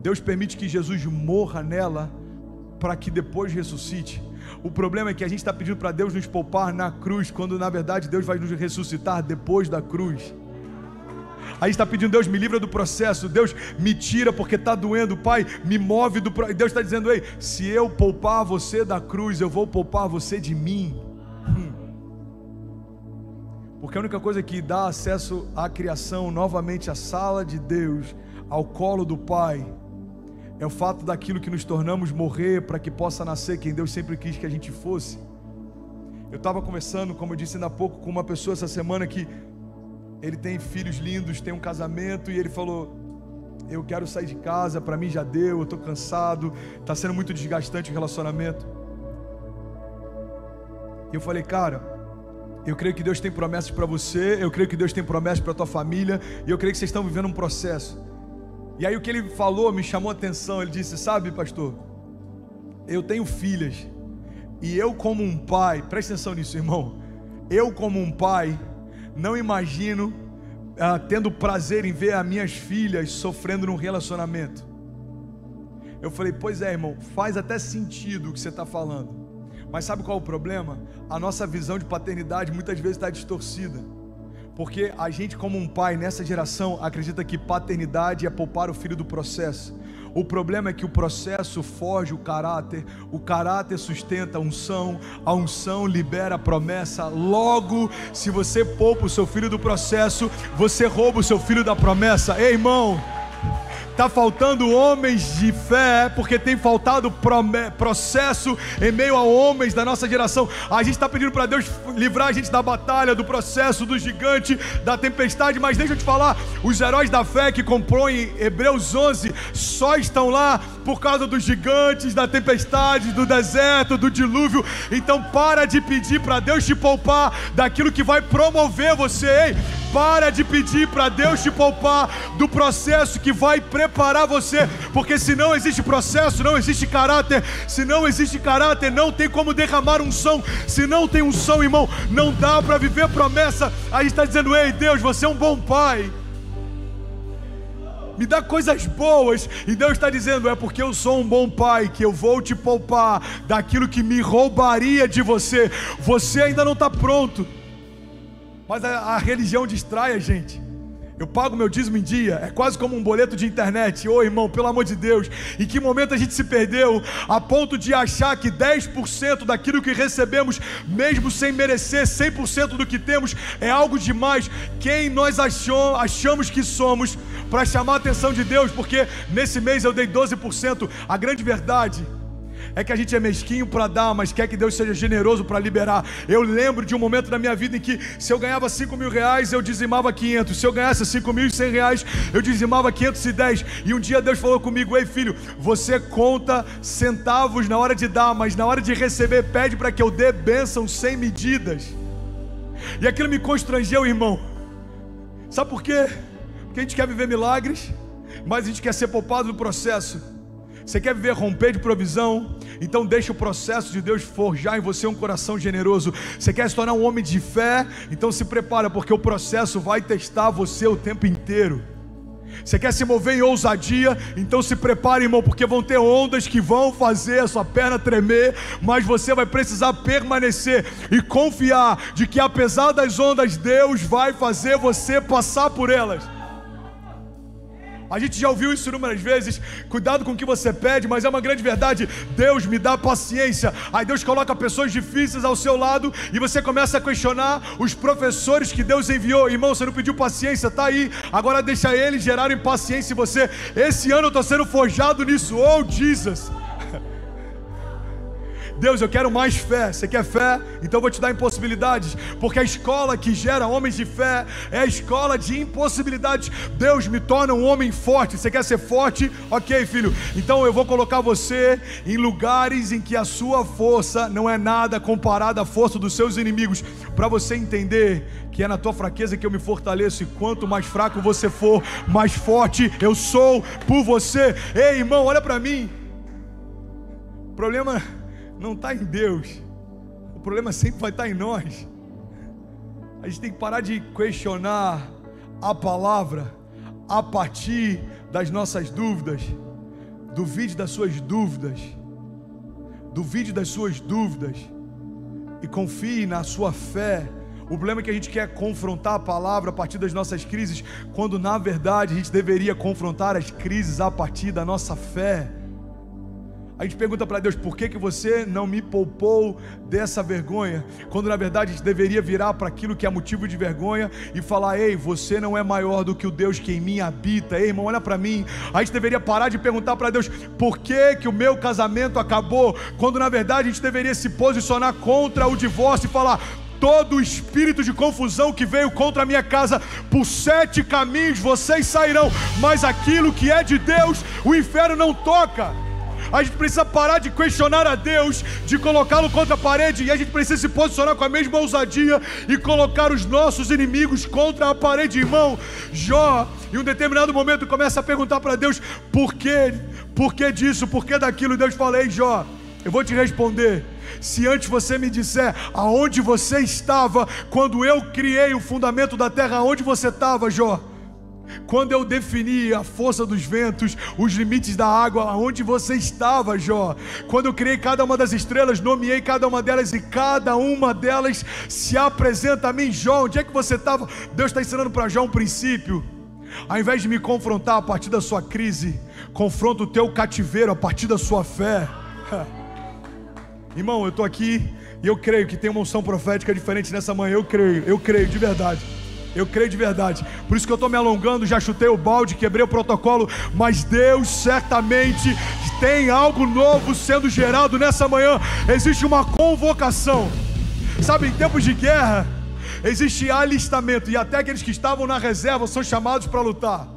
Deus permite que Jesus morra nela para que depois ressuscite. O problema é que a gente está pedindo para Deus nos poupar na cruz, quando na verdade Deus vai nos ressuscitar depois da cruz. Aí está pedindo: Deus, me livra do processo, Deus, me tira porque está doendo, Pai, me move do processo. Deus está dizendo: ei, se eu poupar você da cruz, eu vou poupar você de mim. Porque a única coisa que dá acesso à criação, novamente à sala de Deus, ao colo do Pai, é o fato daquilo que nos tornamos morrer para que possa nascer quem Deus sempre quis que a gente fosse. Eu estava conversando, como eu disse ainda há pouco, com uma pessoa essa semana que ele tem filhos lindos, tem um casamento, e ele falou: eu quero sair de casa, para mim já deu, eu estou cansado, está sendo muito desgastante o relacionamento. E eu falei: cara, eu creio que Deus tem promessas para você, eu creio que Deus tem promessas para a tua família, e eu creio que vocês estão vivendo um processo. E aí o que ele falou me chamou a atenção. Ele disse: sabe, pastor, eu tenho filhas, e eu como um pai, presta atenção nisso, irmão, eu como um pai não imagino tendo prazer em ver as minhas filhas sofrendo num relacionamento. Eu falei: pois é, irmão, faz até sentido o que você está falando, mas sabe qual é o problema? A nossa visão de paternidade muitas vezes está distorcida, porque a gente, como um pai nessa geração, acredita que paternidade é poupar o filho do processo. O problema é que o processo forja o caráter sustenta a unção libera a promessa. Logo, se você poupa o seu filho do processo, você rouba o seu filho da promessa. Ei, irmão, está faltando homens de fé, porque tem faltado processo em meio a homens da nossa geração. A gente está pedindo para Deus livrar a gente da batalha, do processo, do gigante, da tempestade. Mas deixa eu te falar, os heróis da fé que compõem Hebreus 11 só estão lá por causa dos gigantes, da tempestade, do deserto, do dilúvio. Então para de pedir para Deus te poupar daquilo que vai promover você. Ei, para de pedir para Deus te poupar do processo que vai preparar você, porque se não existe processo, não existe caráter. Se não existe caráter, não tem como derramar unção. Se não tem unção, irmão, não dá para viver promessa. A gente está dizendo: ei, Deus, você é um bom pai, me dá coisas boas. E Deus está dizendo: é porque eu sou um bom pai que eu vou te poupar daquilo que me roubaria de você. Você ainda não está pronto, mas a religião distrai a gente. Eu pago meu dízimo em dia, é quase como um boleto de internet. Ô irmão, pelo amor de Deus, em que momento a gente se perdeu a ponto de achar que 10% daquilo que recebemos, mesmo sem merecer 100% do que temos, é algo demais? Quem nós achamos que somos para chamar a atenção de Deus? Porque nesse mês eu dei 12%. A grande verdade é que a gente é mesquinho para dar, mas quer que Deus seja generoso para liberar. Eu lembro de um momento na minha vida em que, se eu ganhava 5 mil reais, eu dizimava 500. Se eu ganhasse 5.100 reais, eu dizimava 510. E um dia Deus falou comigo: ei filho, você conta centavos na hora de dar, mas na hora de receber, pede para que eu dê bênção sem medidas. E aquilo me constrangeu, irmão. Sabe por quê? Porque a gente quer viver milagres, mas a gente quer ser poupado no processo. Você quer viver romper de provisão? Então deixa o processo de Deus forjar em você um coração generoso. Você quer se tornar um homem de fé? Então se prepara, porque o processo vai testar você o tempo inteiro. Você quer se mover em ousadia? Então se prepare, irmão, porque vão ter ondas que vão fazer a sua perna tremer, mas você vai precisar permanecer e confiar de que apesar das ondas, Deus vai fazer você passar por elas. A gente já ouviu isso inúmeras vezes: cuidado com o que você pede, mas é uma grande verdade. Deus me dá paciência. Aí Deus coloca pessoas difíceis ao seu lado e você começa a questionar os professores que Deus enviou. Irmão, você não pediu paciência, tá aí, agora deixa eles gerarem paciência em você. Esse ano eu estou sendo forjado nisso. Oh Jesus! Deus, eu quero mais fé. Você quer fé? Então eu vou te dar impossibilidades, porque a escola que gera homens de fé é a escola de impossibilidades. Deus, me torna um homem forte. Você quer ser forte? Ok, filho, então eu vou colocar você em lugares em que a sua força não é nada comparada à força dos seus inimigos, para você entender que é na tua fraqueza que eu me fortaleço, e quanto mais fraco você for, mais forte eu sou por você. Ei, irmão, olha para mim. O problema não está em Deus, o problema sempre vai estar em nós. A gente tem que parar de questionar a palavra a partir das nossas dúvidas. Duvide das suas dúvidas, duvide das suas dúvidas e confie na sua fé. O problema é que a gente quer confrontar a palavra a partir das nossas crises, quando na verdade a gente deveria confrontar as crises a partir da nossa fé. A gente pergunta para Deus: por que você não me poupou dessa vergonha? Quando na verdade a gente deveria virar para aquilo que é motivo de vergonha e falar: ei, você não é maior do que o Deus que em mim habita. Ei, irmão, olha para mim. A gente deveria parar de perguntar para Deus: por que o meu casamento acabou? Quando na verdade a gente deveria se posicionar contra o divórcio e falar: todo o espírito de confusão que veio contra a minha casa, por 7 caminhos vocês sairão, mas aquilo que é de Deus, o inferno não toca. A gente precisa parar de questionar a Deus, de colocá-lo contra a parede, e a gente precisa se posicionar com a mesma ousadia e colocar os nossos inimigos contra a parede. Irmão, Jó, em um determinado momento, começa a perguntar para Deus: por que disso, por que daquilo? E Deus fala: ei, Jó, eu vou te responder. Se antes você me disser aonde você estava quando eu criei o fundamento da terra, aonde você estava, Jó? Quando eu defini a força dos ventos, os limites da água, aonde você estava, Jó? Quando eu criei cada uma das estrelas, nomeei cada uma delas e cada uma delas se apresenta a mim, Jó, onde é que você estava? Deus está ensinando para Jó um princípio. Ao invés de me confrontar a partir da sua crise, confronta o teu cativeiro a partir da sua fé. Irmão, eu estou aqui e eu creio que tem uma unção profética diferente nessa manhã. Eu creio de verdade. Eu creio de verdade. Por isso que eu estou me alongando, já chutei o balde, quebrei o protocolo, mas Deus certamente tem algo novo sendo gerado nessa manhã. Existe uma convocação. Sabe, em tempos de guerra existe alistamento, e até aqueles que estavam na reserva são chamados para lutar.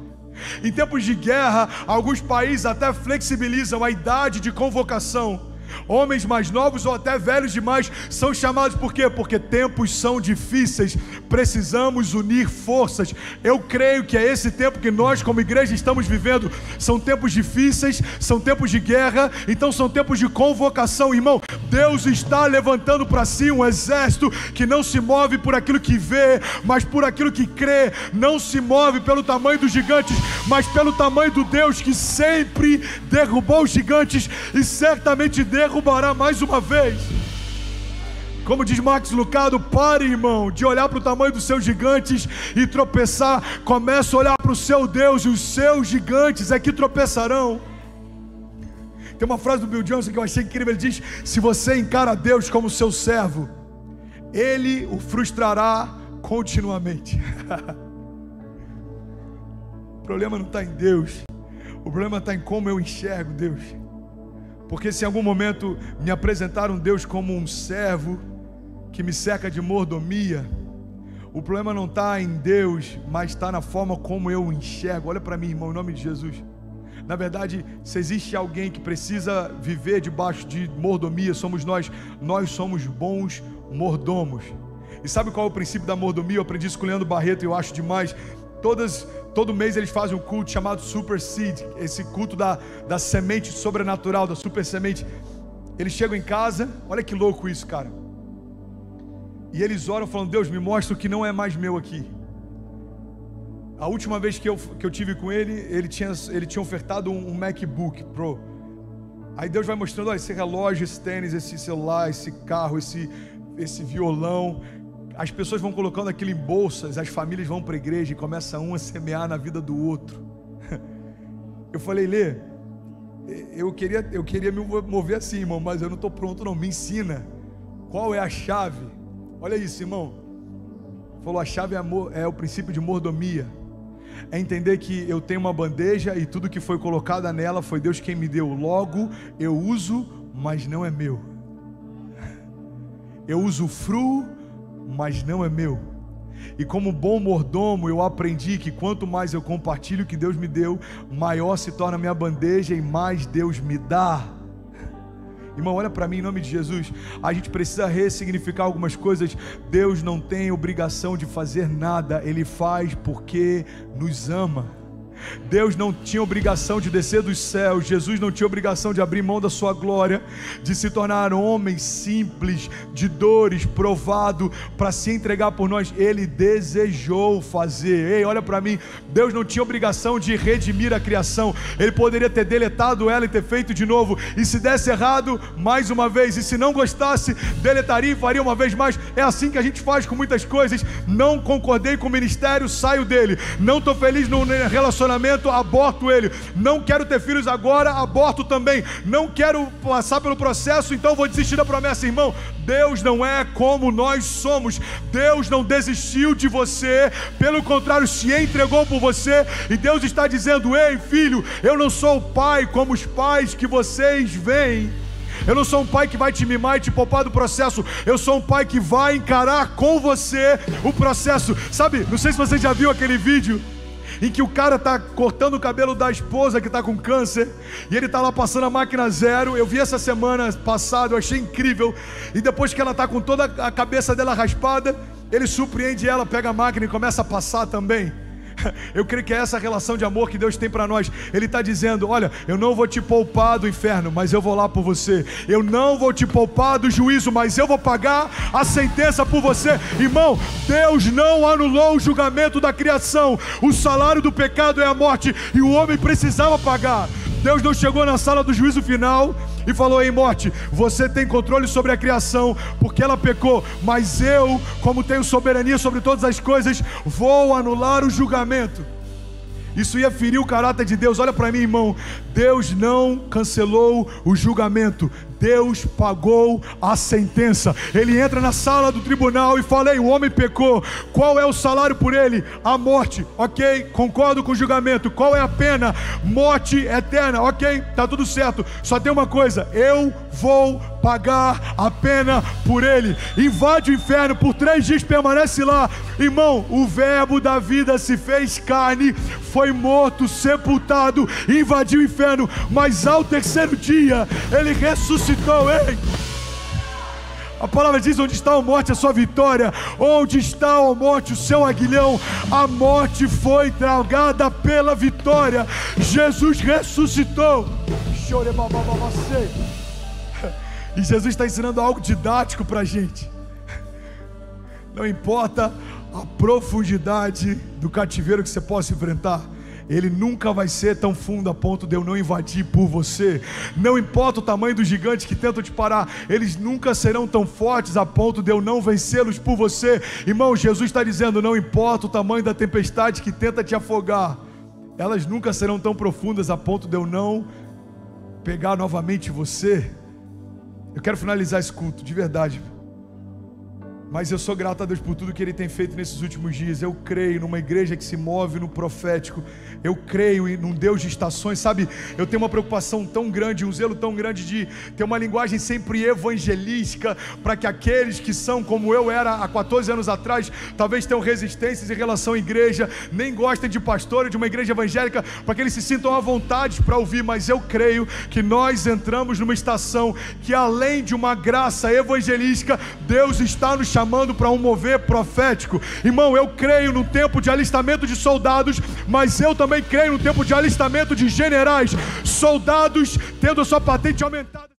Em tempos de guerra, alguns países até flexibilizam a idade de convocação. Homens mais novos ou até velhos demais são chamados. Por quê? Porque tempos são difíceis, precisamos unir forças. Eu creio que é esse tempo que nós como igreja estamos vivendo. São tempos difíceis, são tempos de guerra, então são tempos de convocação. Irmão, Deus está levantando para si um exército que não se move por aquilo que vê, mas por aquilo que crê. Não se move pelo tamanho dos gigantes, mas pelo tamanho do Deus que sempre derrubou os gigantes e certamente derrubará mais uma vez. Como diz Max Lucado, pare, irmão, de olhar para o tamanho dos seus gigantes e tropeçar. Comece a olhar para o seu Deus, e os seus gigantes é que tropeçarão. Tem uma frase do Bill Johnson que eu achei incrível. Ele diz: se você encara Deus como seu servo, Ele o frustrará continuamente. O problema não está em Deus, o problema está em como eu enxergo Deus. Porque se em algum momento me apresentaram Deus como um servo que me cerca de mordomia, o problema não está em Deus, mas está na forma como eu o enxergo. Olha para mim, irmão, em nome de Jesus. Na verdade, se existe alguém que precisa viver debaixo de mordomia, somos nós. Nós somos bons mordomos. E sabe qual é o princípio da mordomia? Eu aprendi isso com o Leandro Barreto e eu acho demais. Todo mês eles fazem um culto chamado Super Seed, esse culto da semente sobrenatural, da super semente. Eles chegam em casa, olha que louco isso, cara. E eles oram falando: Deus, me mostra o que não é mais meu aqui. A última vez que eu tive com ele tinha ofertado um MacBook Pro. Aí Deus vai mostrando: olha, esse relógio, esse tênis, esse celular, esse carro, esse violão. As pessoas vão colocando aquilo em bolsas, as famílias vão para a igreja e começa um a semear na vida do outro. Eu falei: Lê, eu queria me mover assim, irmão, mas eu não estou pronto não, me ensina. Qual é a chave? Olha isso, irmão. Falou: a chave é o princípio de mordomia. É entender que eu tenho uma bandeja e tudo que foi colocado nela foi Deus quem me deu. Logo, eu uso, mas não é meu. Eu usufruo, mas não é meu. E como bom mordomo, eu aprendi que quanto mais eu compartilho o que Deus me deu, maior se torna a minha bandeja e mais Deus me dá. Irmão, olha para mim em nome de Jesus. A gente precisa ressignificar algumas coisas. Deus não tem obrigação de fazer nada, Ele faz porque nos ama. Deus não tinha obrigação de descer dos céus, Jesus não tinha obrigação de abrir mão da sua glória, de se tornar homem simples, de dores, provado, para se entregar por nós. Ele desejou fazer. Ei, olha para mim, Deus não tinha obrigação de redimir a criação. Ele poderia ter deletado ela e ter feito de novo, e se desse errado, mais uma vez, e se não gostasse, deletaria e faria uma vez mais. É assim que a gente faz com muitas coisas. Não concordei com o ministério, saio dele. Não estou feliz no relacionamento, aborto ele. Não quero ter filhos agora, aborto também. Não quero passar pelo processo, então vou desistir da promessa. Irmão, Deus não é como nós somos. Deus não desistiu de você, pelo contrário, se entregou por você. E Deus está dizendo: ei, filho, eu não sou o pai como os pais que vocês veem. Eu não sou um pai que vai te mimar e te poupar do processo. Eu sou um pai que vai encarar com você o processo. Sabe, não sei se você já viu aquele vídeo em que o cara está cortando o cabelo da esposa que está com câncer, e ele está lá passando a máquina zero. Eu vi essa semana passada, eu achei incrível. E depois que ela está com toda a cabeça dela raspada, ele surpreende ela, pega a máquina e começa a passar também. Eu creio que é essa relação de amor que Deus tem para nós. Ele está dizendo: olha, eu não vou te poupar do inferno, mas eu vou lá por você. Eu não vou te poupar do juízo, mas eu vou pagar a sentença por você. Irmão, Deus não anulou o julgamento da criação. O salário do pecado é a morte, e o homem precisava pagar. Deus não chegou na sala do juízo final e falou: ei, morte, você tem controle sobre a criação, porque ela pecou, mas eu, como tenho soberania sobre todas as coisas, vou anular o julgamento. Isso ia ferir o caráter de Deus. Olha para mim, irmão, Deus não cancelou o julgamento, Deus pagou a sentença. Ele entra na sala do tribunal e fala: ei, o homem pecou, qual é o salário por ele? A morte. Ok, concordo com o julgamento. Qual é a pena? Morte eterna. Ok, tá tudo certo, só tem uma coisa: eu vou pagar a pena por ele. Invade o inferno, por 3 dias permanece lá. Irmão, o verbo da vida se fez carne, foi morto, sepultado, invadiu o inferno, mas ao 3º dia ele ressuscitou. Ei, a palavra diz: onde está a morte, a sua vitória? Onde está a morte, o seu aguilhão? A morte foi tragada pela vitória. Jesus ressuscitou. E Jesus está ensinando algo didático para a gente. Não importa a profundidade do cativeiro que você possa enfrentar, ele nunca vai ser tão fundo a ponto de eu não invadir por você. Não importa o tamanho dos gigantes que tentam te parar, eles nunca serão tão fortes a ponto de eu não vencê-los por você. Irmão, Jesus está dizendo, não importa o tamanho da tempestade que tenta te afogar, elas nunca serão tão profundas a ponto de eu não pegar novamente você. Eu quero finalizar esse culto, de verdade. Mas eu sou grato a Deus por tudo que Ele tem feito nesses últimos dias. Eu creio numa igreja que se move no profético. Eu creio num Deus de estações, sabe? Eu tenho uma preocupação tão grande, um zelo tão grande de ter uma linguagem sempre evangelística, para que aqueles que são como eu era há 14 anos atrás, talvez tenham resistências em relação à igreja, nem gostem de pastor ou de uma igreja evangélica, para que eles se sintam à vontade para ouvir. Mas eu creio que nós entramos numa estação que, além de uma graça evangelística, Deus está nos chamando para um mover profético. Irmão, eu creio no tempo de alistamento de soldados, mas eu também creio no tempo de alistamento de generais, soldados tendo a sua patente aumentada.